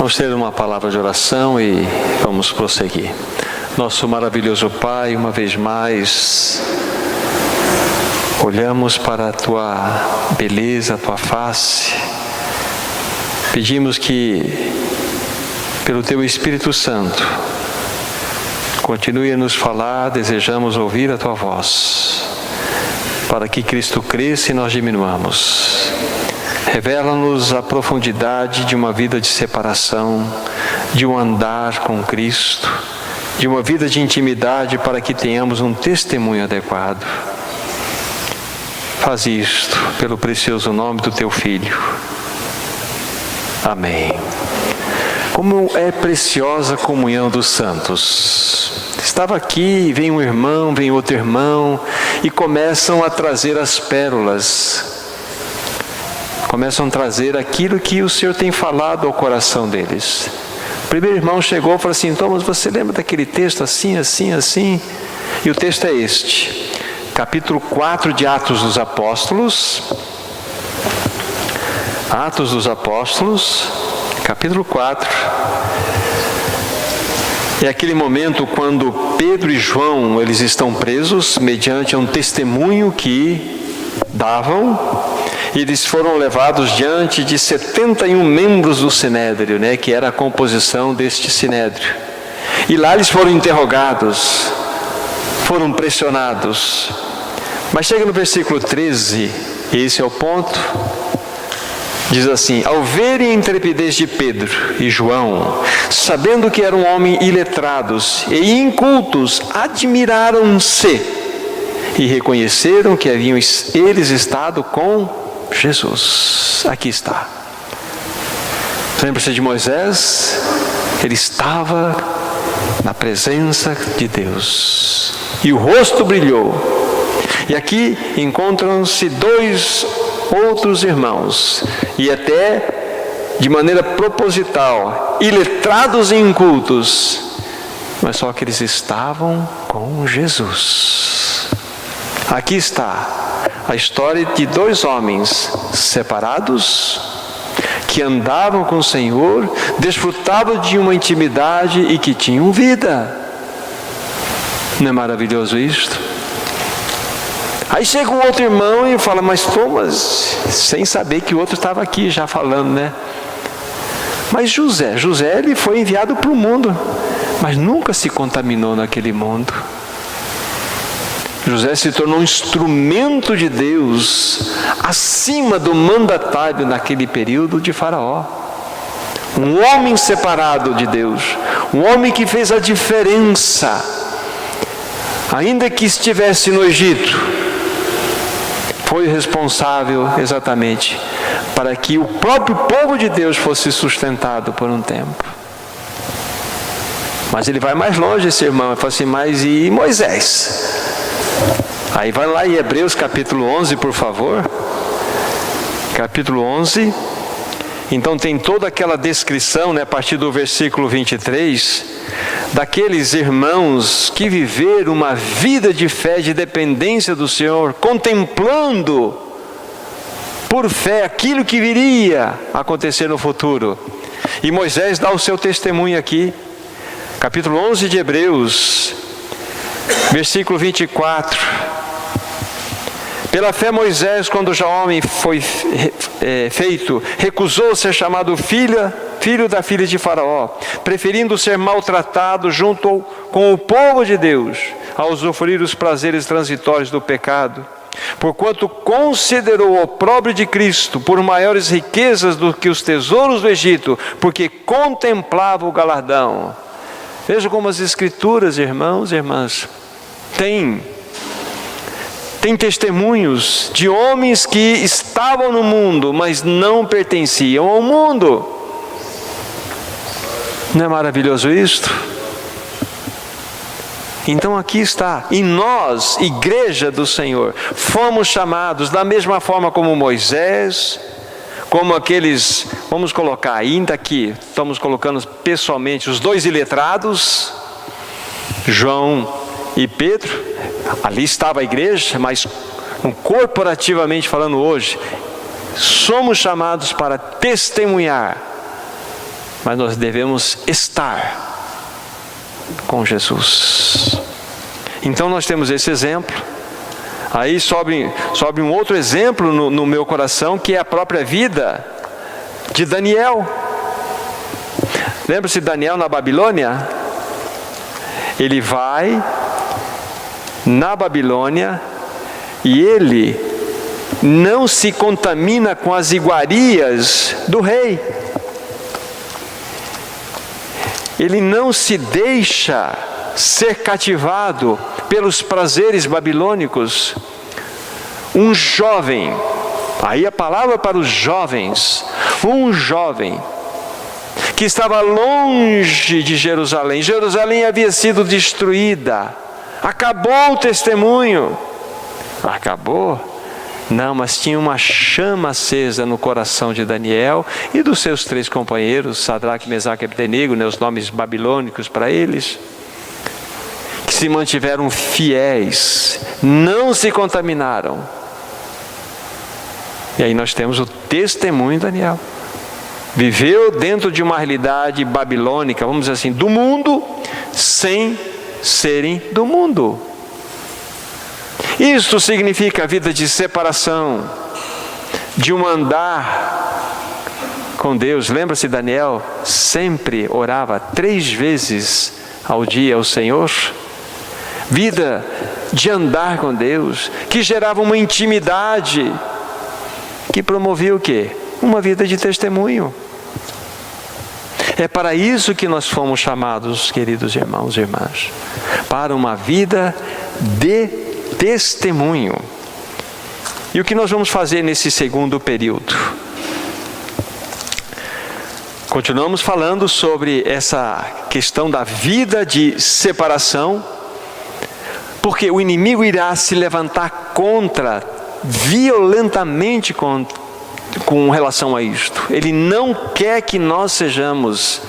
Vamos ter uma palavra de oração e vamos prosseguir. Nosso maravilhoso Pai, uma vez mais, olhamos para a Tua beleza, a Tua face. Pedimos que, pelo Teu Espírito Santo, continue a nos falar, desejamos ouvir a Tua voz, para que Cristo cresça e nós diminuamos. Revela-nos a profundidade de uma vida de separação, de um andar com Cristo, de uma vida de intimidade para que tenhamos um testemunho adequado. Faz isto pelo precioso nome do Teu Filho. Amém. Como é preciosa a comunhão dos santos. Estava aqui, vem um irmão, vem outro irmão, e começam a trazer as pérolas. Começam a trazer aquilo que o Senhor tem falado ao coração deles. O primeiro irmão chegou e falou assim: Thomas, você lembra daquele texto assim, assim, assim? E o texto é este, capítulo 4 de Atos dos Apóstolos. Atos dos Apóstolos, capítulo 4. É aquele momento quando Pedro e João, eles estão presos, mediante um testemunho que davam. Eles foram levados diante de 71 membros do Sinédrio, que era a composição deste Sinédrio. E lá eles foram interrogados, foram pressionados. Mas chega no versículo 13, e esse é o ponto, diz assim: ao verem a intrepidez de Pedro e João, sabendo que eram homens iletrados e incultos, admiraram-se e reconheceram que haviam eles estado com Jesus. Aqui está. Lembra-se de Moisés? Ele estava na presença de Deus e o rosto brilhou. E aqui encontram-se dois outros irmãos, e até de maneira proposital, iletrados e incultos, mas só que eles estavam com Jesus. Aqui está a história de dois homens separados, que andavam com o Senhor, desfrutavam de uma intimidade e que tinham vida. Não é maravilhoso isto? Aí chega um outro irmão e fala: mas Thomas, sem saber que o outro estava aqui já falando, Mas José ele foi enviado para o mundo, mas nunca se contaminou naquele mundo. José se tornou um instrumento de Deus acima do mandatário naquele período de Faraó. Um homem separado de Deus, um homem que fez a diferença, ainda que estivesse no Egito, foi responsável exatamente para que o próprio povo de Deus fosse sustentado por um tempo. Mas ele vai mais longe, esse irmão, ele fala assim: mas e Moisés? Aí vai lá em Hebreus capítulo 11, por favor. Capítulo 11. Então tem toda aquela descrição, a partir do versículo 23, daqueles irmãos que viveram uma vida de fé, de dependência do Senhor, contemplando por fé aquilo que viria a acontecer no futuro. E Moisés dá o seu testemunho aqui. Capítulo 11 de Hebreus, versículo 24. Pela fé Moisés, quando já homem foi feito, recusou ser chamado filho da filha de Faraó, preferindo ser maltratado junto com o povo de Deus, a usufruir os prazeres transitórios do pecado, porquanto considerou o opróbrio de Cristo por maiores riquezas do que os tesouros do Egito, porque contemplava o galardão. Veja como as Escrituras, irmãos e irmãs, tem testemunhos de homens que estavam no mundo, mas não pertenciam ao mundo. Não é maravilhoso isto? Então aqui está, e nós, igreja do Senhor, fomos chamados da mesma forma como Moisés, como aqueles, vamos colocar ainda aqui, estamos colocando pessoalmente os dois iletrados, João e Pedro. Ali estava a igreja, mas corporativamente falando hoje, somos chamados para testemunhar mas nós devemos estar com Jesus. Então nós temos esse exemplo. Aí sobe um outro exemplo no meu coração, que é a própria vida de Daniel. Lembra-se de Daniel na Babilônia? Ele vai na Babilônia e ele não se contamina com as iguarias do rei. Ele não se deixa ser cativado pelos prazeres babilônicos. Um jovem, aí a palavra para os jovens, um jovem que estava longe de Jerusalém. Jerusalém havia sido destruída. Acabou o testemunho. Acabou? Não, mas tinha uma chama acesa no coração de Daniel e dos seus 3 companheiros, Sadraque, Mesaque e Abdenego, os nomes babilônicos para eles, que se mantiveram fiéis, não se contaminaram. E aí nós temos o testemunho de Daniel. Viveu dentro de uma realidade babilônica, vamos dizer assim, do mundo, sem serem do mundo. Isto significa a vida de separação, de um andar com Deus. Lembra-se, Daniel sempre orava 3 vezes ao dia ao Senhor. Vida de andar com Deus, que gerava uma intimidade, que promovia o quê? Uma vida de testemunho. É para isso que nós fomos chamados, queridos irmãos e irmãs, para uma vida de testemunho. E o que nós vamos fazer nesse segundo período? Continuamos falando sobre essa questão da vida de separação, porque o inimigo irá se levantar violentamente com relação a isto. Ele não quer que nós sejamos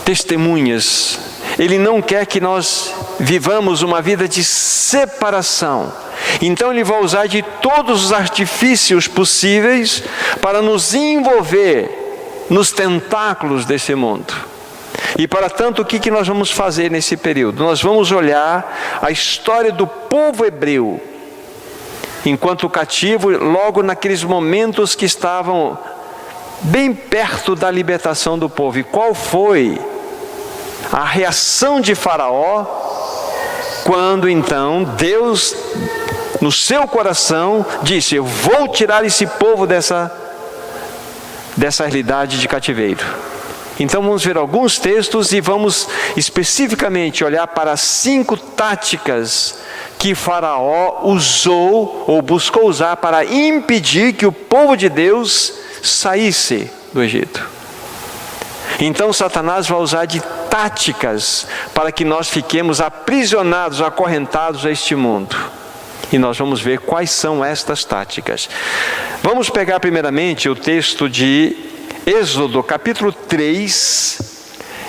testemunhas. Ele não quer que nós vivamos uma vida de separação. Então ele vai usar de todos os artifícios possíveis para nos envolver nos tentáculos desse mundo. E para tanto, o que nós vamos fazer nesse período? Nós vamos olhar a história do povo hebreu enquanto cativo, logo naqueles momentos que estavam bem perto da libertação do povo. E qual foi a reação de Faraó quando então Deus, no seu coração, disse: eu vou tirar esse povo dessa realidade de cativeiro. Então vamos ver alguns textos e vamos especificamente olhar para 5 táticas que Faraó usou ou buscou usar para impedir que o povo de Deus saísse do Egito. Então Satanás vai usar de táticas para que nós fiquemos aprisionados, acorrentados a este mundo. E nós vamos ver quais são estas táticas. Vamos pegar primeiramente o texto de Êxodo, capítulo 3,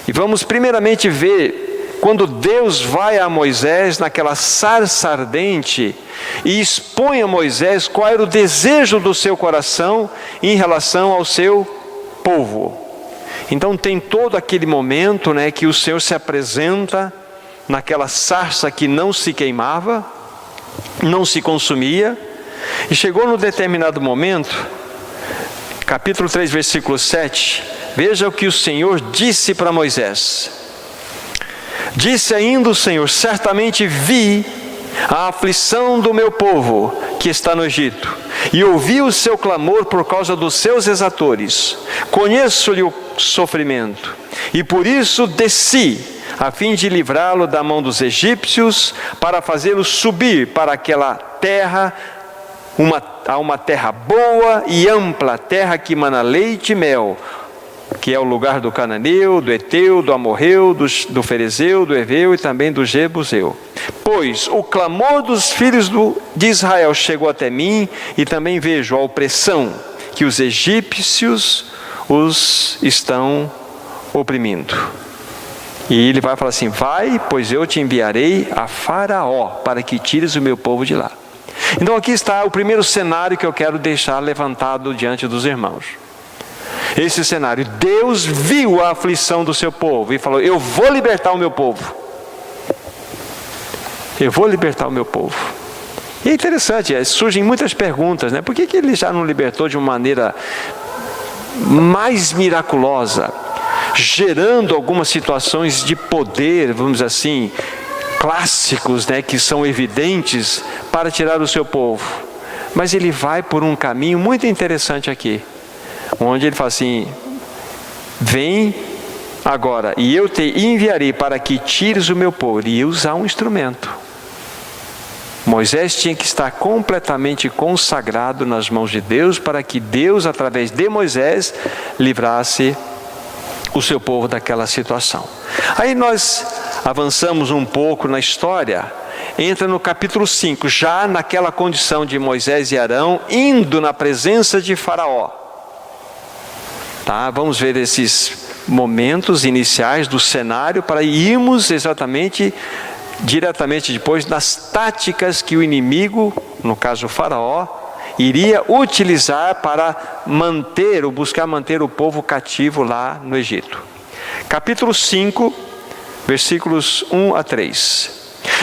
e vamos primeiramente ver quando Deus vai a Moisés naquela sarça ardente e expõe a Moisés qual era o desejo do seu coração em relação ao seu povo. Então tem todo aquele momento, que o Senhor se apresenta naquela sarça que não se queimava, não se consumia, e chegou num determinado momento, capítulo 3, versículo 7, veja o que o Senhor disse para Moisés. Disse ainda o Senhor: certamente vi a aflição do meu povo que está no Egito, e ouvi o seu clamor por causa dos seus exatores. Conheço-lhe o sofrimento, e por isso desci, a fim de livrá-lo da mão dos egípcios, para fazê-lo subir para aquela terra, a uma terra boa e ampla, terra que mana leite e mel, que é o lugar do cananeu, do eteu, do amorreu, do ferezeu, do heveu e também do jebuseu. Pois o clamor dos filhos de Israel chegou até mim, e também vejo a opressão que os egípcios os estão oprimindo. E ele vai falar assim: vai, pois eu te enviarei a Faraó, para que tires o meu povo de lá. Então aqui está o primeiro cenário que eu quero deixar levantado diante dos irmãos. esse cenário. Deus viu a aflição do seu povo e falou: eu vou libertar o meu povo. Eu vou libertar o meu povo. E é interessante, surgem muitas perguntas, né? Por que ele já não libertou de uma maneira mais miraculosa, gerando algumas situações de poder, vamos dizer assim, clássicos, né, que são evidentes para tirar o seu povo? Mas ele vai por um caminho muito interessante aqui, onde ele fala assim: vem agora e eu te enviarei para que tires o meu povo. E usar um instrumento. Moisés tinha que estar completamente consagrado nas mãos de Deus, para que Deus, através de Moisés, livrasse o seu povo daquela situação. Aí nós avançamos um pouco na história, entra no capítulo 5, já naquela condição de Moisés e Arão, indo na presença de Faraó. Tá? Vamos ver esses momentos iniciais do cenário, para irmos diretamente depois das táticas que o inimigo, no caso o Faraó, iria utilizar para manter ou buscar manter o povo cativo lá no Egito. Capítulo 5, versículos 1 a 3.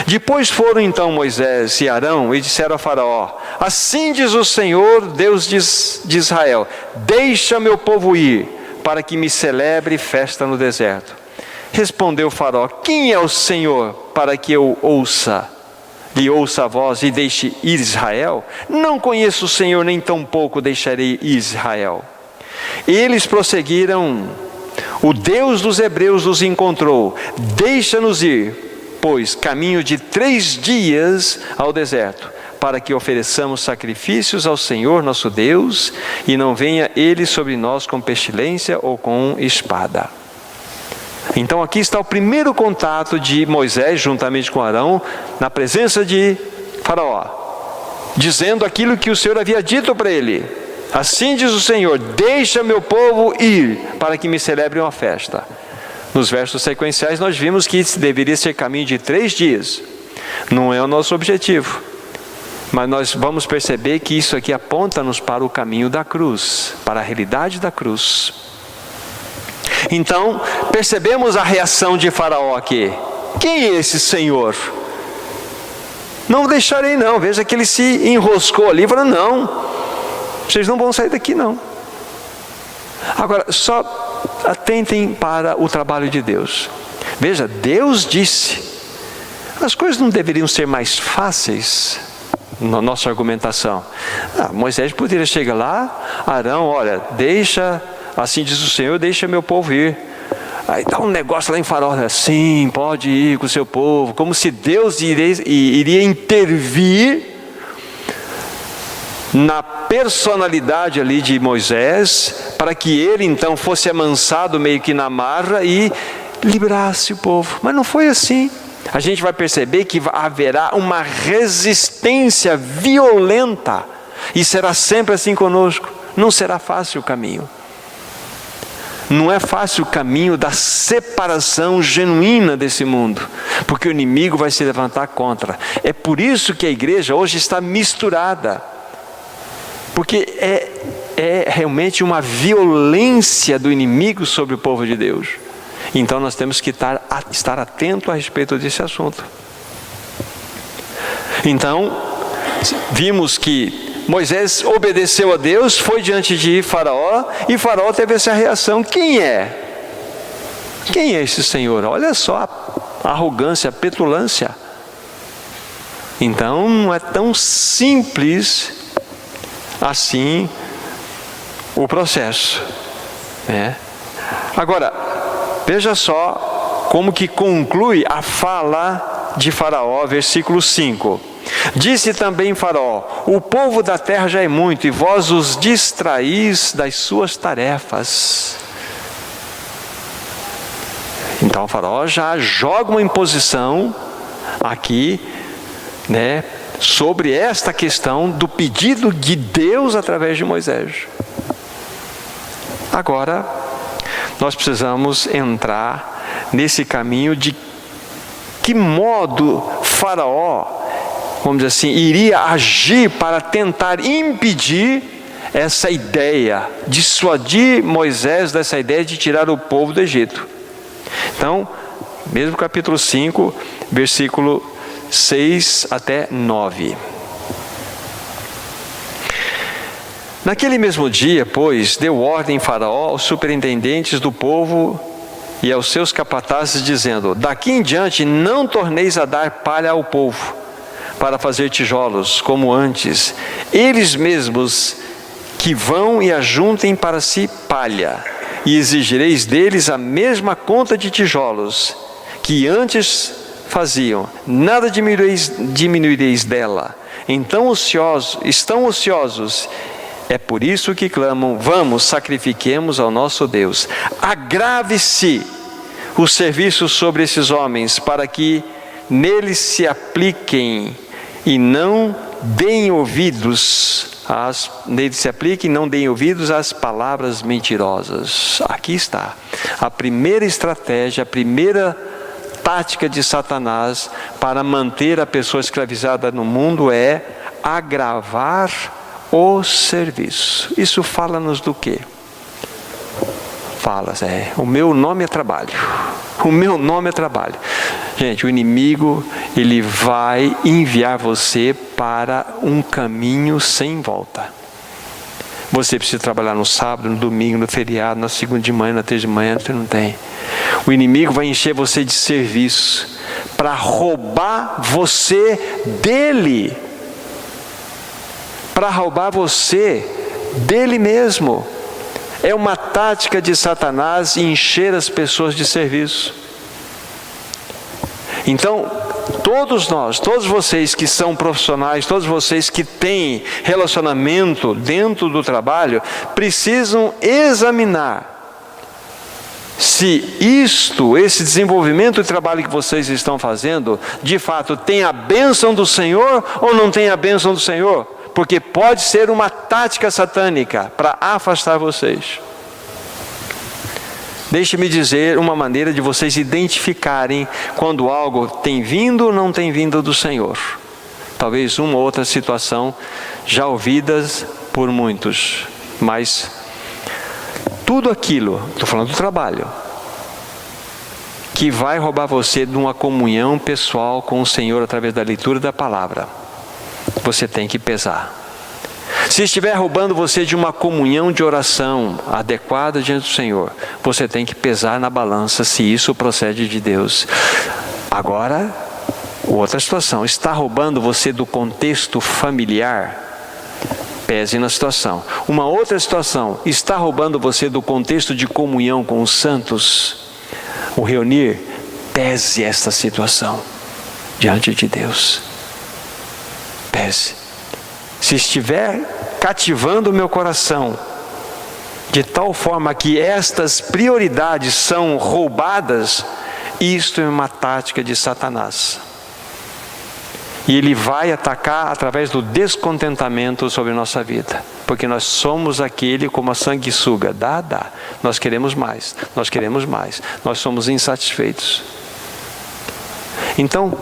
Depois foram então Moisés e Arão e disseram a Faraó: assim diz o Senhor, Deus de Israel: deixa meu povo ir, para que me celebre festa no deserto. Respondeu Faraó: quem é o Senhor para que eu lhe ouça a voz e deixe ir Israel? Não conheço o Senhor, nem tampouco deixarei ir Israel. Eles prosseguiram: o Deus dos hebreus nos encontrou, deixa-nos ir, pois caminho de 3 dias ao deserto, para que ofereçamos sacrifícios ao Senhor nosso Deus, e não venha Ele sobre nós com pestilência ou com espada. Então aqui está o primeiro contato de Moisés juntamente com Arão na presença de Faraó, dizendo aquilo que o Senhor havia dito para ele: assim diz o Senhor, deixa meu povo ir, para que me celebre uma festa. Nos versos sequenciais nós vimos que deveria ser caminho de 3 dias. Não é o nosso objetivo, mas nós vamos perceber que isso aqui aponta-nos para o caminho da cruz, para a realidade da cruz. Então, percebemos a reação de Faraó aqui. Quem é esse Senhor? Não deixarei não. Veja que ele se enroscou ali e falou: não, vocês não vão sair daqui não. Agora, só atentem para o trabalho de Deus. Veja, Deus disse. As coisas não deveriam ser mais fáceis na nossa argumentação. Moisés poderia chegar lá: Arão, olha, deixa... assim diz o Senhor, deixa meu povo ir. Aí dá um negócio lá em Faraó: sim, pode ir com o seu povo. Como se Deus iria intervir na personalidade ali de Moisés, para que ele então fosse amansado meio que na marra e livrasse o povo. Mas não foi assim. A gente vai perceber que haverá uma resistência violenta, e será sempre assim conosco. Não será fácil o caminho. Não é fácil o caminho da separação genuína desse mundo, porque o inimigo vai se levantar contra. É por isso que a igreja hoje está misturada, porque é realmente uma violência do inimigo sobre o povo de Deus. Então nós temos que estar atento a respeito desse assunto. Então, vimos que Moisés obedeceu a Deus, foi diante de Faraó, e Faraó teve essa reação: quem é? Quem é esse Senhor? Olha só a arrogância, a petulância. Então não é tão simples assim o processo, né? Agora, veja só como que conclui a fala de Faraó, versículo 5. Disse também Faraó: o povo da terra já é muito, e vós os distraís das suas tarefas. Então Faraó já joga uma imposição aqui, né, sobre esta questão do pedido de Deus através de Moisés. Agora, nós precisamos entrar nesse caminho de que modo Faraó, vamos dizer assim, iria agir para tentar impedir essa ideia, dissuadir Moisés dessa ideia de tirar o povo do Egito. Então, mesmo capítulo 5, versículo 6 até 9. Naquele mesmo dia, pois, deu ordem Faraó aos superintendentes do povo e aos seus capatazes, dizendo: daqui em diante não torneis a dar palha ao povo, para fazer tijolos, como antes, eles mesmos que vão e ajuntem para si palha, e exigireis deles a mesma conta de tijolos, que antes faziam, nada diminuireis dela. Então estão ociosos, é por isso que clamam: vamos, sacrifiquemos ao nosso Deus. Agrave-se o serviço sobre esses homens, para que neles se apliquem e não deem ouvidos às palavras mentirosas. Aqui está a primeira estratégia, a primeira tática de Satanás para manter a pessoa escravizada no mundo é agravar o serviço. Isso fala-nos do quê? O meu nome é trabalho. O meu nome é trabalho. Gente, o inimigo, ele vai enviar você para um caminho sem volta. Você precisa trabalhar no sábado, no domingo, no feriado, na segunda de manhã, na terça de manhã, você não tem. O inimigo vai encher você de serviço para roubar você dele. Para roubar você dele mesmo. É uma tática de Satanás encher as pessoas de serviço. Então, todos nós, todos vocês que são profissionais, todos vocês que têm relacionamento dentro do trabalho, precisam examinar se esse desenvolvimento de trabalho que vocês estão fazendo, de fato tem a bênção do Senhor ou não tem a bênção do Senhor. Porque pode ser uma tática satânica para afastar vocês. Deixe-me dizer uma maneira de vocês identificarem quando algo tem vindo ou não tem vindo do Senhor. Talvez uma ou outra situação já ouvidas por muitos, mas tudo aquilo, estou falando do trabalho, que vai roubar você de uma comunhão pessoal com o Senhor através da leitura da palavra, você tem que pesar. Se estiver roubando você de uma comunhão de oração adequada diante do Senhor, você tem que pesar na balança se isso procede de Deus. Agora, outra situação, está roubando você do contexto familiar? Pese na situação. Uma outra situação, está roubando você do contexto de comunhão com os santos? O reunir, pese esta situação diante de Deus. Pese. Se estiver cativando o meu coração, de tal forma que estas prioridades são roubadas, isto é uma tática de Satanás. E ele vai atacar através do descontentamento sobre nossa vida. Porque nós somos aquele como a sanguessuga. Dá. Nós queremos mais, nós queremos mais. Nós somos insatisfeitos. Então,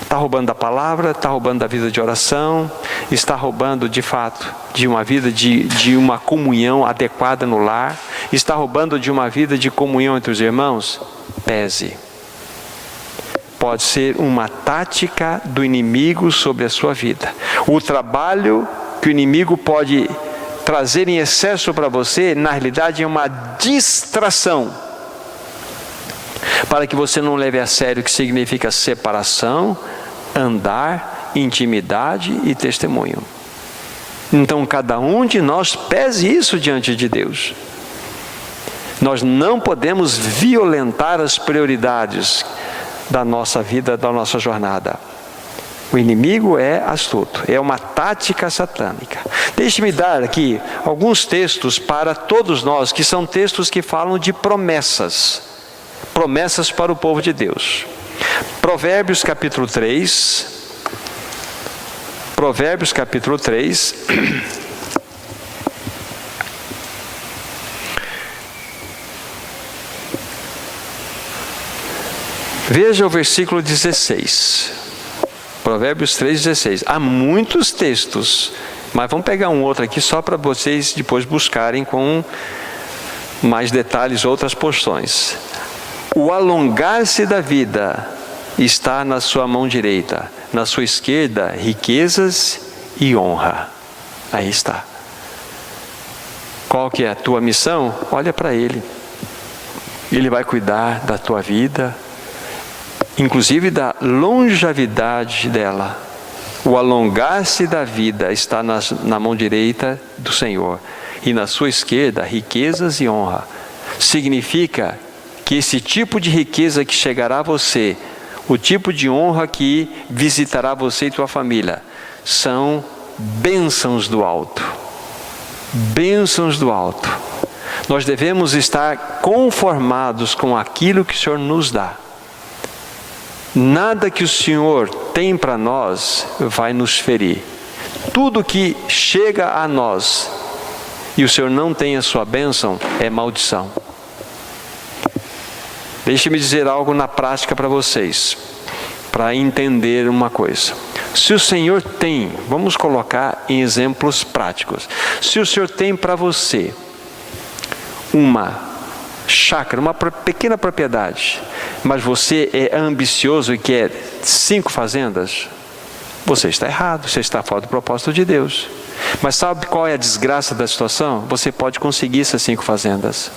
está roubando da palavra, está roubando da vida de oração, está roubando de fato de uma vida de uma comunhão adequada no lar, está roubando de uma vida de comunhão entre os irmãos? Pese. Pode ser uma tática do inimigo sobre a sua vida. O trabalho que o inimigo pode trazer em excesso para você, na realidade é uma distração, para que você não leve a sério o que significa separação, andar, intimidade e testemunho. Então cada um de nós pese isso diante de Deus. Nós não podemos violentar as prioridades da nossa vida, da nossa jornada. O inimigo é astuto, é uma tática satânica. Deixe-me dar aqui alguns textos para todos nós, que são textos que falam de promessas. Promessas para o povo de Deus. Provérbios capítulo 3. Provérbios capítulo 3. Veja o versículo 16. Provérbios 3,16. Há muitos textos Mas vamos pegar um outro aqui só para vocês depois buscarem com mais detalhes outras porções. O alongar-se da vida está na sua mão direita, na sua esquerda, riquezas e honra. Aí está. Qual que é a tua missão? Olha para Ele. Ele vai cuidar da tua vida, inclusive da longevidade dela. O alongar-se da vida está na mão direita do Senhor, e na sua esquerda, riquezas e honra. Significa que esse tipo de riqueza que chegará a você, o tipo de honra que visitará você e tua família, são bênçãos do alto. Bênçãos do alto. Nós devemos estar conformados com aquilo que o Senhor nos dá. Nada que o Senhor tem para nós vai nos ferir. Tudo que chega a nós e o Senhor não tem a sua bênção é maldição. Deixe-me dizer algo na prática para vocês, para entender uma coisa. Se o Senhor tem, vamos colocar em exemplos práticos. Se o Senhor tem para você uma chácara, uma pequena propriedade, mas você é ambicioso e quer 5 fazendas, você está errado, você está fora do propósito de Deus. Mas sabe qual é a desgraça da situação? Você pode conseguir essas 5 fazendas.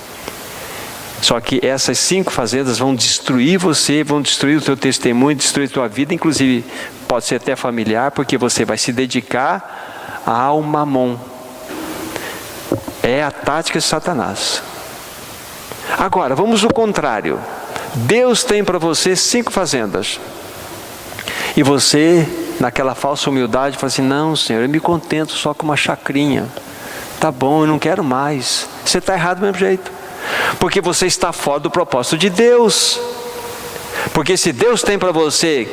Só que essas 5 fazendas vão destruir você, vão destruir o teu testemunho, destruir a tua vida, inclusive pode ser até familiar, porque você vai se dedicar ao mamon. É a tática de Satanás. Agora, vamos ao contrário. Deus tem para você 5 fazendas. E você, naquela falsa humildade, fala assim: não, Senhor, eu me contento só com uma chacrinha. Tá bom, eu não quero mais. Você está errado do mesmo jeito. Porque você está fora do propósito de Deus. Porque se Deus tem para você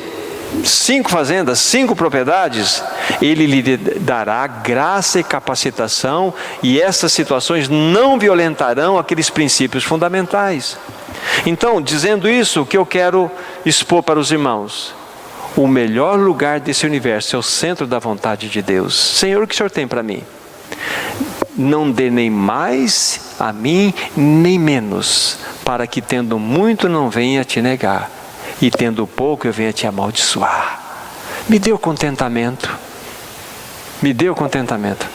5 fazendas, 5 propriedades, Ele lhe dará graça e capacitação, e essas situações não violentarão aqueles princípios fundamentais. Então, dizendo isso, o que eu quero expor para os irmãos: o melhor lugar desse universo é o centro da vontade de Deus. Senhor, o que o Senhor tem para mim? Não dê nem mais a mim, nem menos, para que tendo muito não venha te negar, e tendo pouco eu venha te amaldiçoar. Me dê o contentamento. Me dê o contentamento.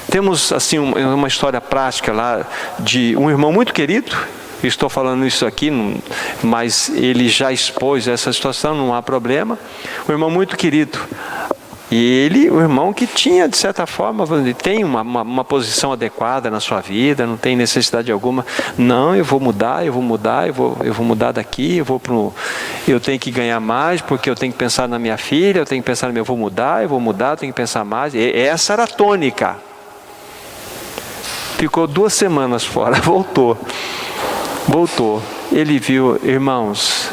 Temos assim uma história prática lá de um irmão muito querido. Estou falando isso aqui, mas ele já expôs essa situação, não há problema. Um irmão muito querido. E ele, o irmão que tinha, de certa forma, tem uma posição adequada na sua vida, não tem necessidade alguma. Não, eu vou mudar daqui, eu tenho que ganhar mais, porque eu tenho que pensar na minha filha, eu tenho que pensar eu vou mudar, eu tenho que pensar mais. E essa era a tônica. Ficou 2 semanas fora, voltou. Ele viu, irmãos,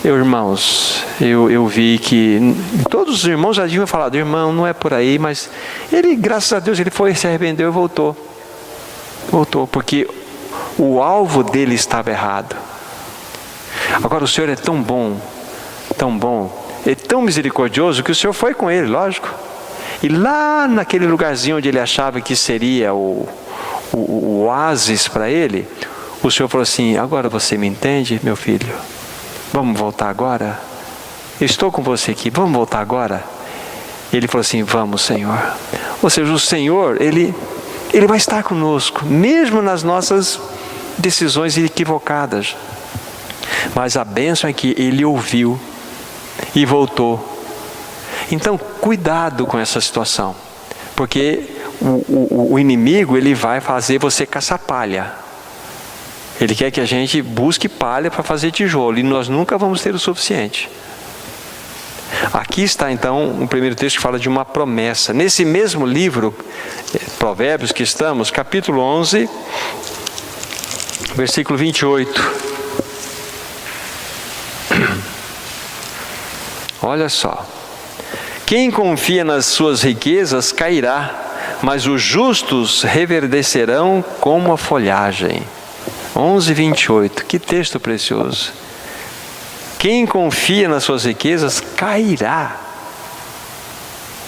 eu vi que todos os irmãos já tinham falado: irmão, não é por aí, mas ele, graças a Deus, ele foi, se arrependeu e voltou, porque o alvo dele estava errado. Agora o Senhor é tão bom, é tão misericordioso, que o Senhor foi com ele, lógico, e lá naquele lugarzinho onde ele achava que seria o oásis para ele, o Senhor falou assim: agora você me entende, meu filho? Vamos voltar agora? Eu estou com você aqui, vamos voltar agora? Ele falou assim: vamos, Senhor. Ou seja, o Senhor, Ele vai estar conosco, mesmo nas nossas decisões equivocadas. Mas a bênção é que ele ouviu e voltou. Então, cuidado com essa situação, porque o inimigo, ele vai fazer você caçar palha. Ele quer que a gente busque palha para fazer tijolo, e nós nunca vamos ter o suficiente. Aqui está então um primeiro texto que fala de uma promessa. Nesse mesmo livro, Provérbios, que estamos, capítulo 11, versículo 28. Olha só: quem confia nas suas riquezas cairá, mas os justos reverdecerão como a folhagem. 11:28, que texto precioso. Quem confia nas suas riquezas cairá.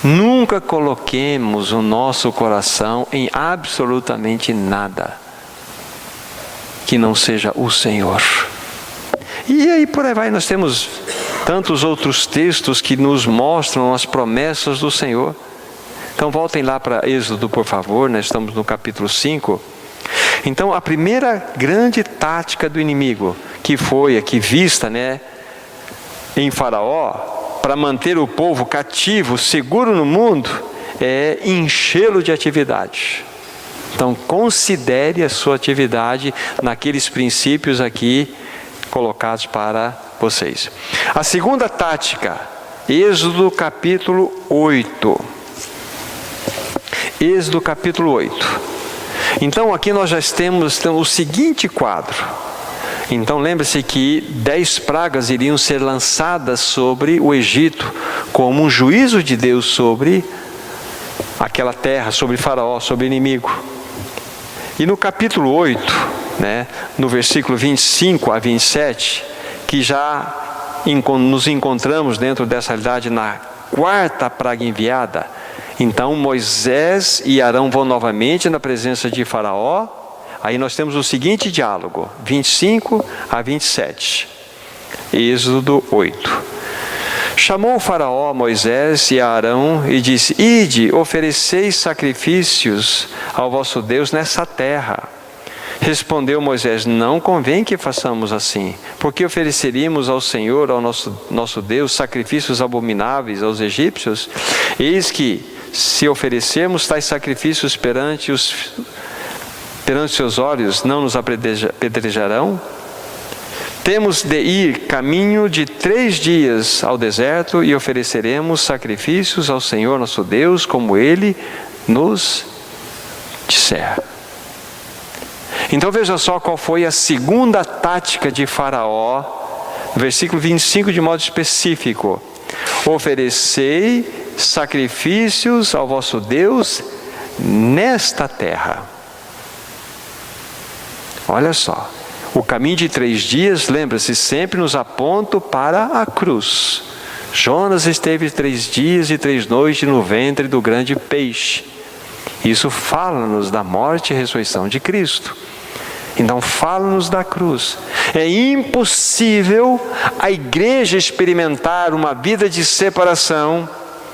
Nunca coloquemos o nosso coração em absolutamente nada que não seja o Senhor. E aí por aí vai, nós temos tantos outros textos que nos mostram as promessas do Senhor. Então voltem lá para Êxodo, por favor, nós estamos no capítulo 5. Então a primeira grande tática do inimigo, que foi aqui vista, em Faraó, para manter o povo cativo, seguro no mundo, é enchê-lo de atividade. Então considere a sua atividade naqueles princípios aqui colocados para vocês. A segunda tática, Êxodo capítulo 8. Êxodo capítulo 8. Então aqui nós já temos o seguinte quadro. Então lembre-se que 10 pragas iriam ser lançadas sobre o Egito, como um juízo de Deus sobre aquela terra, sobre Faraó, sobre o inimigo. E no capítulo 8, no versículo 25 a 27, que já nos encontramos dentro dessa realidade na quarta praga enviada. Então Moisés e Arão vão novamente na presença de Faraó. Aí nós temos o seguinte diálogo, 25 a 27. Êxodo 8. Chamou o Faraó a Moisés e a Arão e disse: Ide, ofereceis sacrifícios ao vosso Deus nessa terra. Respondeu Moisés: Não convém que façamos assim, porque ofereceríamos ao Senhor, ao nosso Deus, sacrifícios abomináveis aos egípcios? Eis que, se oferecermos tais sacrifícios perante seus olhos, não nos apedrejarão? Temos de ir caminho de 3 dias ao deserto e ofereceremos sacrifícios ao Senhor nosso Deus, como Ele nos disser. Então veja só qual foi a segunda tática de Faraó, versículo 25 de modo específico: oferecei sacrifícios ao vosso Deus nesta terra. Olha só, o caminho de 3 dias, lembra-se, sempre nos aponta para a cruz. Jonas esteve 3 dias e 3 noites no ventre do grande peixe. Isso fala-nos da morte e ressurreição de Cristo. Então fala-nos da cruz. É impossível a igreja experimentar uma vida de separação,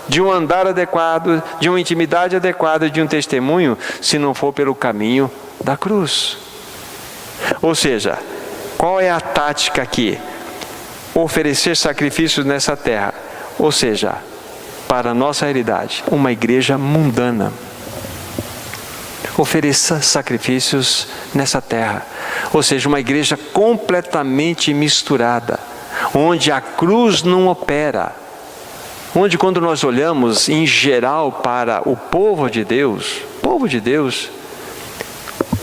de um andar adequado, de uma intimidade adequada, de um testemunho, se não for pelo caminho da cruz. Ou seja, qual é a tática aqui? Oferecer sacrifícios nessa terra. Ou seja, para a nossa realidade, uma igreja mundana. Ofereça sacrifícios nessa terra. Ou seja, uma igreja completamente misturada, onde a cruz não opera. Onde, quando nós olhamos em geral para o povo de Deus,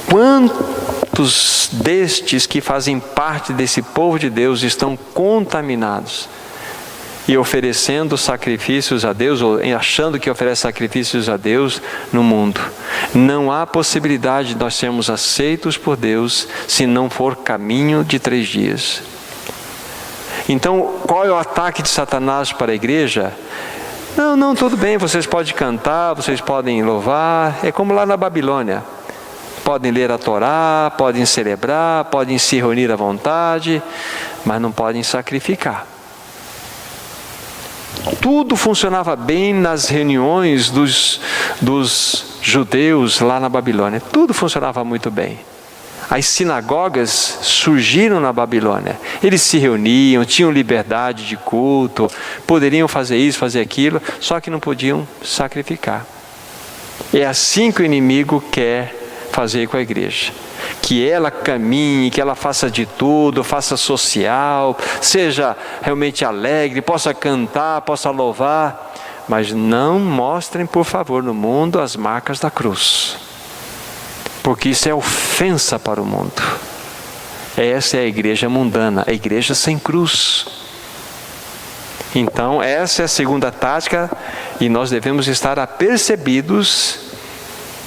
quantos destes que fazem parte desse povo de Deus estão contaminados e oferecendo sacrifícios a Deus, ou achando que oferece sacrifícios a Deus no mundo? Não há possibilidade de nós sermos aceitos por Deus se não for caminho de 3 dias. Então, qual é o ataque de Satanás para a igreja? Não, tudo bem, vocês podem cantar, vocês podem louvar, é como lá na Babilônia. Podem ler a Torá, podem celebrar, podem se reunir à vontade, mas não podem sacrificar. Tudo funcionava bem nas reuniões dos judeus lá na Babilônia. Tudo funcionava muito bem. As sinagogas surgiram na Babilônia. Eles se reuniam, tinham liberdade de culto, poderiam fazer isso, fazer aquilo, só que não podiam sacrificar. É assim que o inimigo quer fazer com a igreja. Que ela caminhe, que ela faça de tudo, faça social, seja realmente alegre, possa cantar, possa louvar, mas não mostrem, por favor, no mundo as marcas da cruz, porque isso é ofensa para o mundo. Essa é a igreja mundana, a igreja sem cruz. Então essa é a segunda tática, e nós devemos estar apercebidos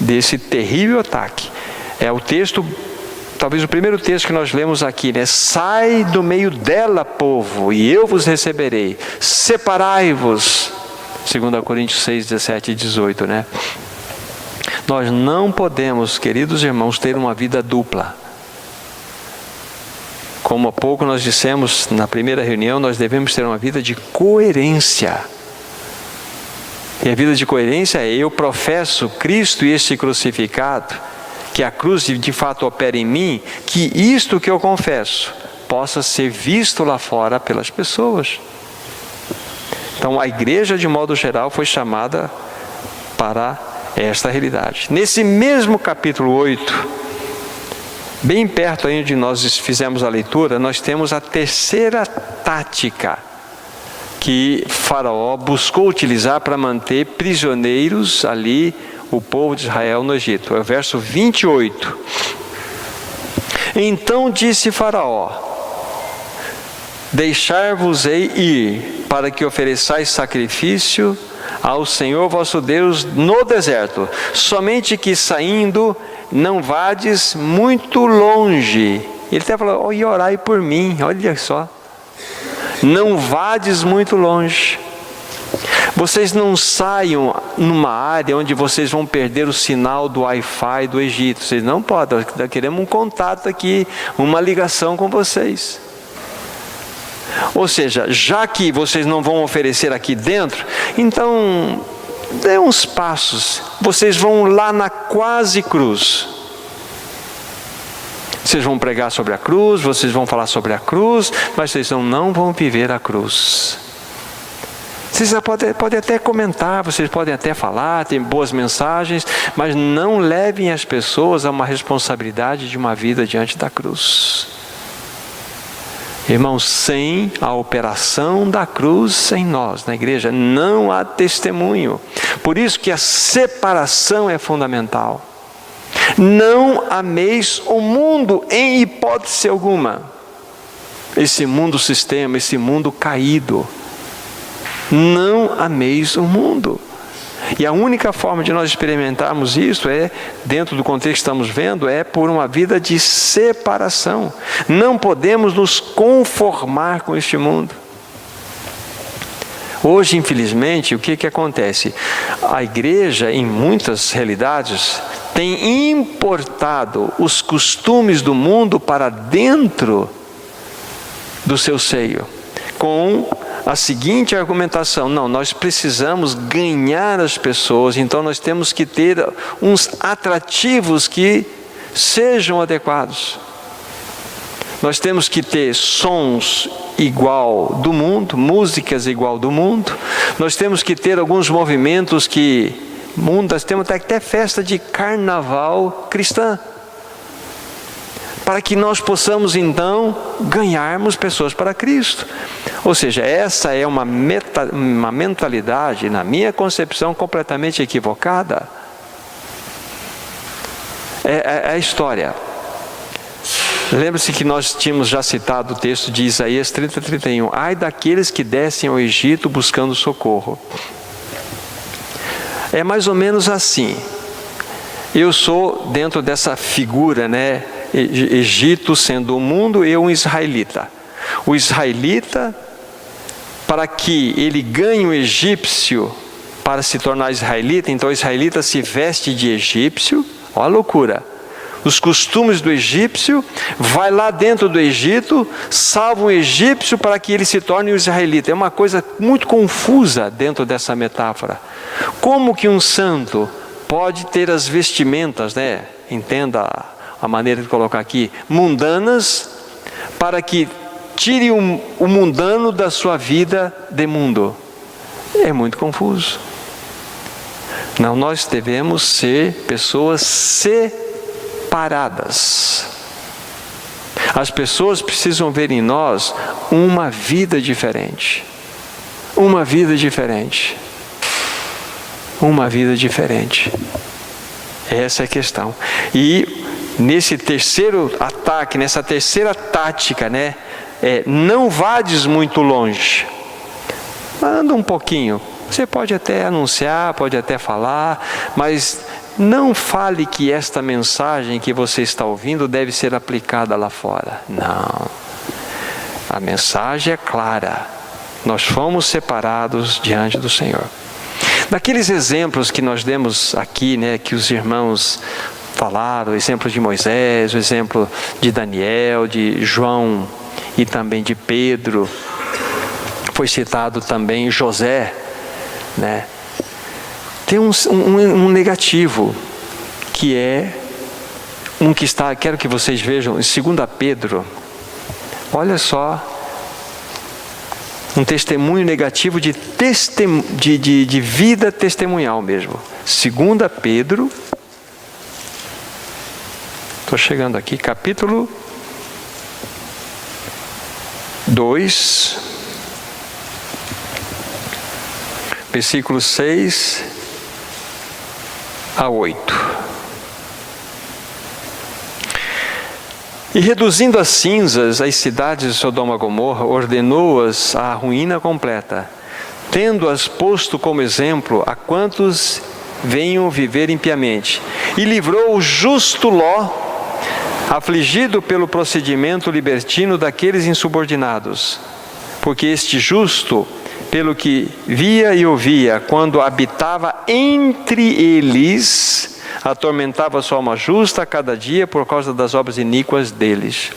desse terrível ataque. É o texto, talvez o primeiro texto que nós lemos aqui, Sai do meio dela, povo, e eu vos receberei. Separai-vos, 2 Coríntios 6, 17 e 18, né? Nós não podemos, queridos irmãos, ter uma vida dupla. Como há pouco nós dissemos na primeira reunião, nós devemos ter uma vida de coerência. E a vida de coerência é: eu professo Cristo e este crucificado, que a cruz de fato opera em mim, que isto que eu confesso possa ser visto lá fora pelas pessoas. Então a igreja, de modo geral, foi chamada para esta realidade. Nesse mesmo capítulo 8, bem perto aí onde nós fizemos a leitura, nós temos a terceira tática que Faraó buscou utilizar para manter prisioneiros ali o povo de Israel no Egito. É o verso 28. Então disse Faraó: deixar-vos-ei ir, para que ofereçais sacrifício ao Senhor vosso Deus no deserto, somente que saindo não vades muito longe. Ele até falou: e orai por mim, olha só. Não vades muito longe. Vocês não saiam numa área onde vocês vão perder o sinal do Wi-Fi do Egito. Vocês não podem. Nós queremos um contato aqui, uma ligação com vocês. Ou seja, já que vocês não vão oferecer aqui dentro, então dê uns passos. Vocês vão lá na quase cruz. Vocês vão pregar sobre a cruz, vocês vão falar sobre a cruz, mas vocês não vão viver a cruz. Vocês podem até comentar, vocês podem até falar, tem boas mensagens, mas não levem as pessoas a uma responsabilidade de uma vida diante da cruz. Irmãos, sem a operação da cruz em nós, na igreja, não há testemunho. Por isso que a separação é fundamental. Não ameis o mundo em hipótese alguma. Esse mundo sistema, esse mundo caído. Não ameis o mundo. E a única forma de nós experimentarmos isso é, dentro do contexto que estamos vendo, é por uma vida de separação. Não podemos nos conformar com este mundo. Hoje, infelizmente, o que acontece? A igreja, em muitas realidades, tem importado os costumes do mundo para dentro do seu seio, com a seguinte argumentação: não, nós precisamos ganhar as pessoas, então nós temos que ter uns atrativos que sejam adequados. Nós temos que ter sons igual do mundo, músicas igual do mundo. Nós temos que ter alguns movimentos que nós temos até festa de carnaval cristã, para que nós possamos então ganharmos pessoas para Cristo. Ou seja, essa é uma mentalidade, na minha concepção, completamente equivocada. É a história. Lembre-se que nós tínhamos já citado o texto de Isaías 30, 31. Ai daqueles que descem ao Egito buscando socorro. É mais ou menos assim. Eu sou dentro dessa figura, né? Egito sendo o mundo, eu um israelita. O israelita, para que ele ganhe o egípcio para se tornar israelita, então o israelita se veste de egípcio. Olha a loucura. Os costumes do egípcio, vai lá dentro do Egito, salva um egípcio para que ele se torne um israelita. É uma coisa muito confusa dentro dessa metáfora. Como que um santo pode ter as vestimentas, né? Entenda a maneira de colocar aqui, mundanas, para que tire o mundano da sua vida de mundo? É muito confuso. Não, nós devemos ser pessoas separadas. As pessoas precisam ver em nós uma vida diferente. Uma vida diferente. Uma vida diferente. Essa é a questão. E nesse terceiro ataque, nessa terceira tática, né? Não vades muito longe. Anda um pouquinho. Você pode até anunciar, pode até falar, mas não fale que esta mensagem que você está ouvindo deve ser aplicada lá fora. Não. A mensagem é clara. Nós fomos separados diante do Senhor. Daqueles exemplos que nós demos aqui, né, que os irmãos falaram, o exemplo de Moisés, o exemplo de Daniel, de João e também de Pedro, foi citado também José, né? Tem um negativo, que é um que está, quero que vocês vejam, em 2 Pedro, olha só, um testemunho negativo de vida testemunhal mesmo. 2 Pedro, estou chegando aqui, capítulo 2, versículos 6 a 8. E reduzindo as cinzas as cidades de Sodoma e Gomorra, ordenou-as à ruína completa, tendo-as posto como exemplo a quantos venham viver impiamente. E livrou o justo Ló, afligido pelo procedimento libertino daqueles insubordinados. Porque este justo, pelo que via e ouvia, quando habitava entre eles, atormentava sua alma justa a cada dia por causa das obras iníquas deles.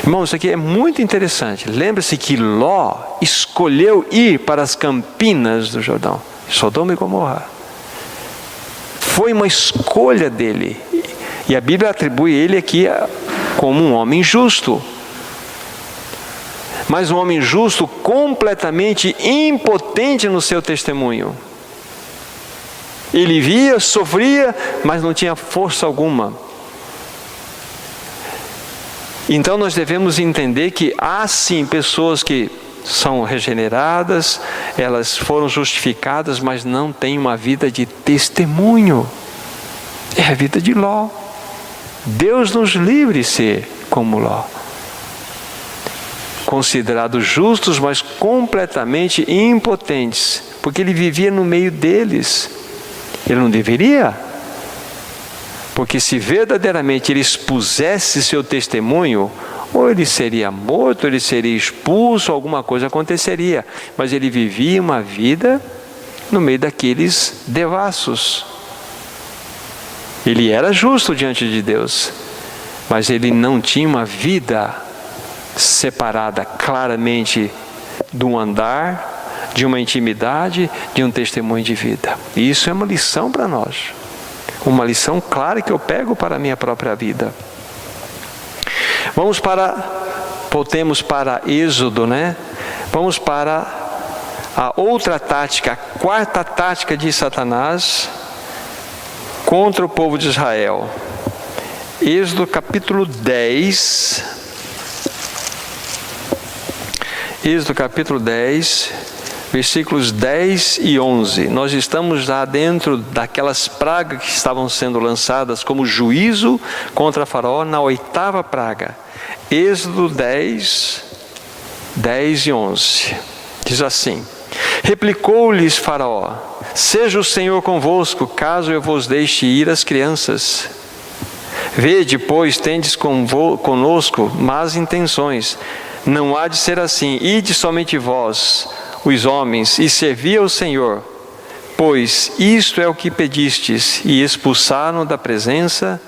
Irmãos, isso aqui é muito interessante. Lembre-se que Ló escolheu ir para as campinas do Jordão, Sodoma e Gomorra. Foi uma escolha dele. E a Bíblia atribui ele aqui como um homem justo. Mas um homem justo completamente impotente no seu testemunho. Ele via, sofria, mas não tinha força alguma. Então nós devemos entender que há sim pessoas que são regeneradas, elas foram justificadas, mas não têm uma vida de testemunho. É a vida de Ló. Deus nos livre de ser como Ló. Considerados justos, mas completamente impotentes, porque ele vivia no meio deles. Ele não deveria, porque se verdadeiramente ele expusesse seu testemunho, ou ele seria morto, ou ele seria expulso, alguma coisa aconteceria. Mas ele vivia uma vida no meio daqueles devassos. Ele era justo diante de Deus, mas ele não tinha uma vida separada claramente de um andar, de uma intimidade, de um testemunho de vida. E isso é uma lição para nós. Uma lição clara que eu pego para a minha própria vida. Voltemos para Êxodo, né? Vamos para a outra tática, a quarta tática de Satanás contra o povo de Israel. Êxodo capítulo 10. Êxodo capítulo 10, versículos 10 e 11. Nós estamos já dentro daquelas pragas que estavam sendo lançadas como juízo contra Faraó na 8ª praga. Êxodo 10, 10 e 11. Diz assim: replicou-lhes Faraó: seja o Senhor convosco, caso eu vos deixe ir as crianças. Vede, pois, tendes conosco más intenções. Não há de ser assim. Ide somente vós, os homens, e servi ao Senhor, pois isto é o que pedistes. E expulsaram da presença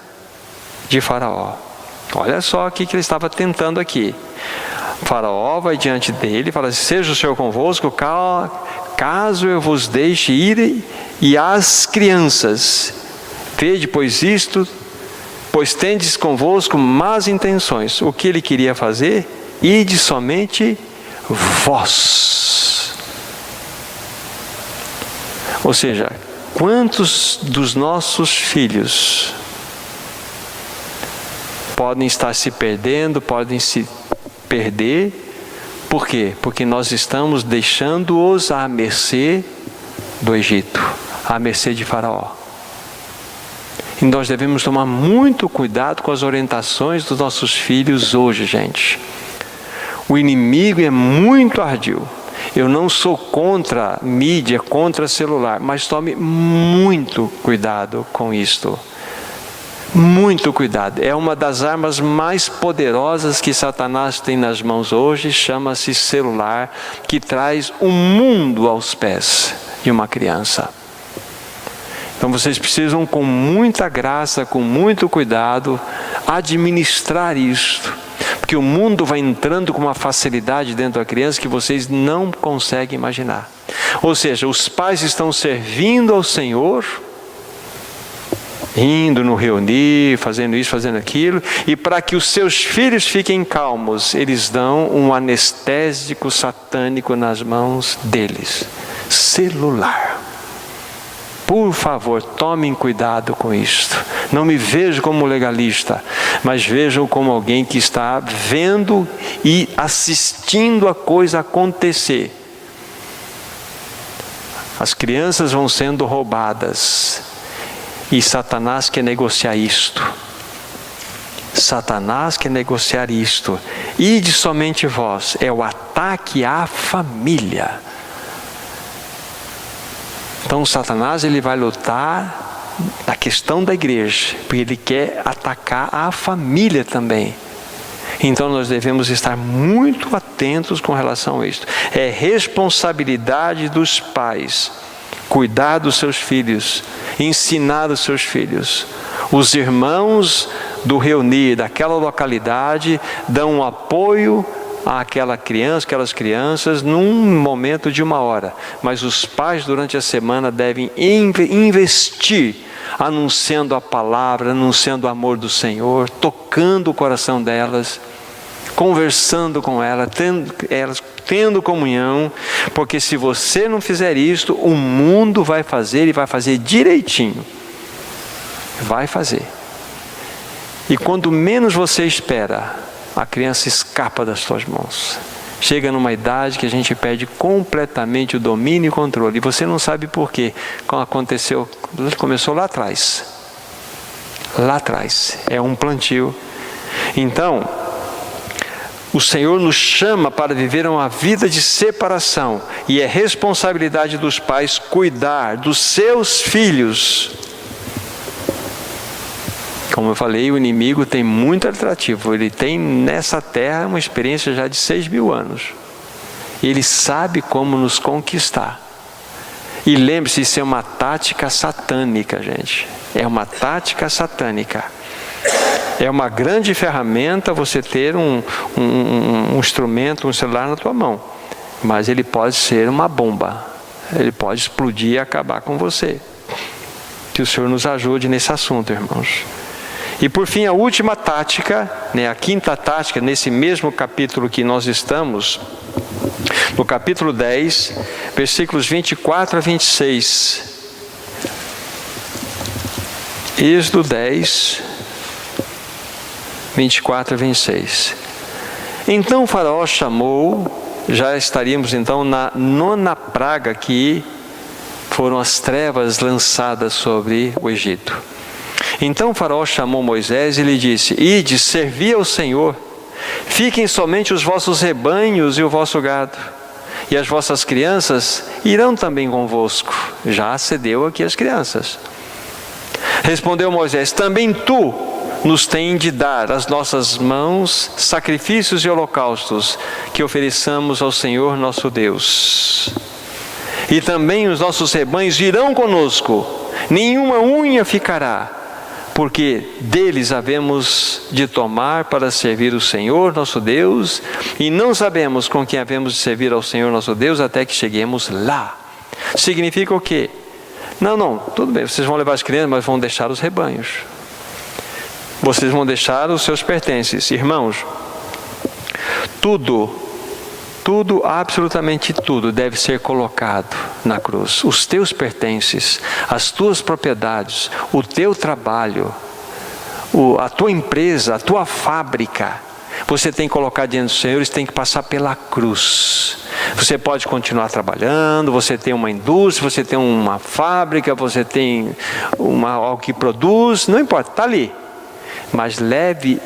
de Faraó. Olha só o que ele estava tentando aqui. Faraó vai diante dele e fala: seja o Senhor convosco, caso eu vos deixe ir e as crianças. Vede, pois isto, pois tendes convosco más intenções. O que ele queria fazer? Ide somente vós. Ou seja, quantos dos nossos filhos podem estar se perdendo, podem se perder? Por quê? Porque nós estamos deixando-os à mercê do Egito, à mercê de Faraó. E nós devemos tomar muito cuidado com as orientações dos nossos filhos hoje, gente. O inimigo é muito ardil. Eu não sou contra mídia, contra celular, mas tome muito cuidado com isto. Muito cuidado. É uma das armas mais poderosas que Satanás tem nas mãos hoje, chama-se celular, que traz o mundo aos pés de uma criança. Então vocês precisam, com muita graça, com muito cuidado, administrar isto, porque o mundo vai entrando com uma facilidade dentro da criança que vocês não conseguem imaginar. Ou seja, os pais estão servindo ao Senhor, indo no reunir, fazendo isso, fazendo aquilo, e para que os seus filhos fiquem calmos, eles dão um anestésico satânico nas mãos deles. Celular. Por favor, tomem cuidado com isto. Não me vejo como legalista, mas vejam como alguém que está vendo e assistindo a coisa acontecer. As crianças vão sendo roubadas e Satanás quer negociar isto. Satanás quer negociar isto. Ide somente vós. É o ataque à família. Então Satanás ele vai lutar na questão da igreja, porque ele quer atacar a família também. Então nós devemos estar muito atentos com relação a isso. É responsabilidade dos pais cuidar dos seus filhos, ensinar os seus filhos. Os irmãos do reunir daquela localidade dão um apoio àquela criança, aquelas crianças, num momento de 1 hora. Mas os pais durante a semana devem investir, anunciando a palavra, anunciando o amor do Senhor, tocando o coração delas, conversando com elas, tendo comunhão, porque se você não fizer isto, o mundo vai fazer e vai fazer direitinho. Vai fazer. E quando menos você espera, a criança escapa das suas mãos. Chega numa idade que a gente perde completamente o domínio e o controle. E você não sabe por quê. Começou lá atrás. Lá atrás. É um plantio. Então, o Senhor nos chama para viver uma vida de separação. E é responsabilidade dos pais cuidar dos seus filhos. Como eu falei, o inimigo tem muito atrativo. Ele tem nessa terra uma experiência já de 6.000 anos. Ele sabe como nos conquistar. E lembre-se, isso é uma tática satânica, gente. É uma tática satânica. É uma grande ferramenta você ter um instrumento, um celular na tua mão. Mas ele pode ser uma bomba. Ele pode explodir e acabar com você. Que o Senhor nos ajude nesse assunto, irmãos. E por fim, a última tática, a quinta tática, nesse mesmo capítulo que nós estamos, no capítulo 10, versículos 24 a 26. Êxodo 10, 24 a 26. Então o faraó chamou, já estaríamos então na 9ª praga, que foram as trevas lançadas sobre o Egito. Então o faraó chamou Moisés e lhe disse: Ide, servi ao Senhor, fiquem somente os vossos rebanhos e o vosso gado, e as vossas crianças irão também convosco. Já cedeu aqui as crianças. Respondeu Moisés: Também tu nos tem de dar as nossas mãos sacrifícios e holocaustos que ofereçamos ao Senhor nosso Deus. E também os nossos rebanhos irão conosco, nenhuma unha ficará, porque deles havemos de tomar para servir o Senhor nosso Deus, e não sabemos com quem havemos de servir ao Senhor nosso Deus até que cheguemos lá. Significa o quê? Não, tudo bem, vocês vão levar as crianças, mas vão deixar os rebanhos. Vocês vão deixar os seus pertences. Irmãos, tudo, absolutamente tudo deve ser colocado na cruz. Os teus pertences, as tuas propriedades, o teu trabalho, a tua empresa, a tua fábrica, você tem que colocar diante do Senhor, isso tem que passar pela cruz. Você pode continuar trabalhando, você tem uma indústria, você tem uma fábrica, você tem algo que produz, não importa, está ali. Mas leve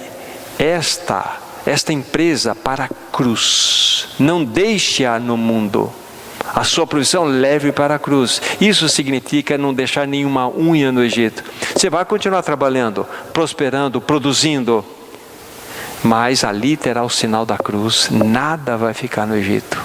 esta empresa para a cruz. Não deixe-a no mundo. A sua provisão leve para a cruz. Isso significa não deixar nenhuma unha no Egito. Você vai continuar trabalhando, prosperando, produzindo, mas ali terá o sinal da cruz. Nada vai ficar no Egito.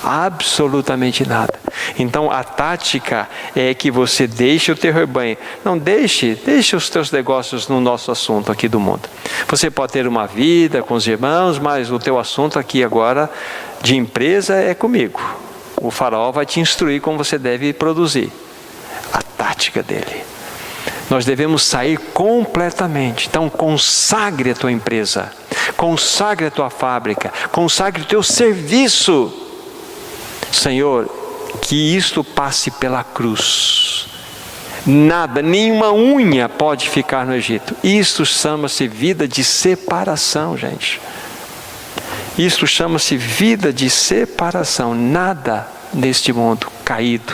Absolutamente nada. Então a tática é que você deixe o teu rebanho. Não deixe os teus negócios no nosso assunto aqui do mundo. Você pode ter uma vida com os irmãos, mas o teu assunto aqui agora de empresa é comigo. O faraó vai te instruir como você deve produzir. A tática dele. Nós devemos sair completamente. Então consagre a tua empresa, consagre a tua fábrica, consagre o teu serviço. Senhor, que isto passe pela cruz. Nada, nenhuma unha pode ficar no Egito. Isto chama-se vida de separação, gente. Isto chama-se vida de separação. Nada neste mundo caído.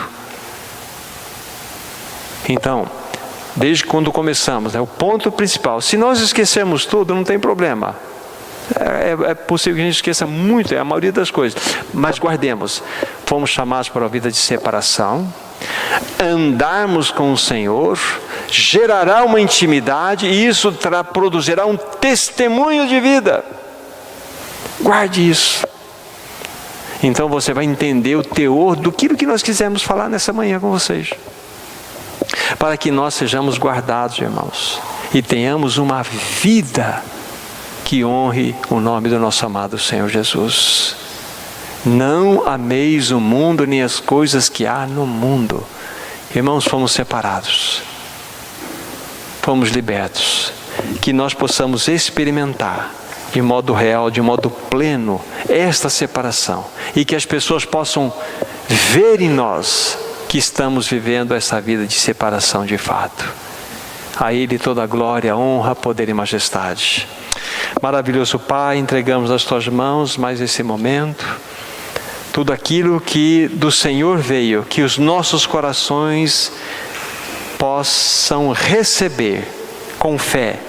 Então, desde quando começamos, é o ponto principal. Se nós esquecermos tudo, não tem problema. É possível que a gente esqueça muito, é a maioria das coisas. Mas guardemos. Fomos chamados para uma vida de separação. Andarmos com o Senhor gerará uma intimidade e isso produzirá um testemunho de vida. Guarde isso. Então você vai entender o teor do que nós quisemos falar nessa manhã com vocês. Para que nós sejamos guardados, irmãos, e tenhamos uma vida que honre o nome do nosso amado Senhor Jesus. Não ameis o mundo nem as coisas que há no mundo. Irmãos, fomos separados, fomos libertos, que nós possamos experimentar de modo real, de modo pleno, esta separação, e que as pessoas possam ver em nós que estamos vivendo essa vida de separação de fato. A Ele toda a glória, honra, poder e majestade. Maravilhoso Pai, entregamos nas Tuas mãos mais esse momento, tudo aquilo que do Senhor veio, que os nossos corações possam receber com fé,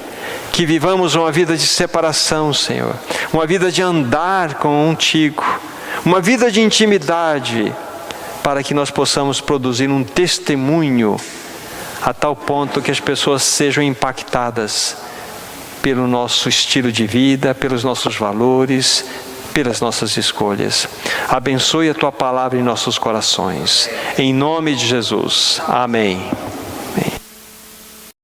que vivamos uma vida de separação, Senhor, uma vida de andar contigo, uma vida de intimidade, para que nós possamos produzir um testemunho a tal ponto que as pessoas sejam impactadas pelo nosso estilo de vida, pelos nossos valores, pelas nossas escolhas. Abençoe a Tua palavra em nossos corações. Em nome de Jesus. Amém.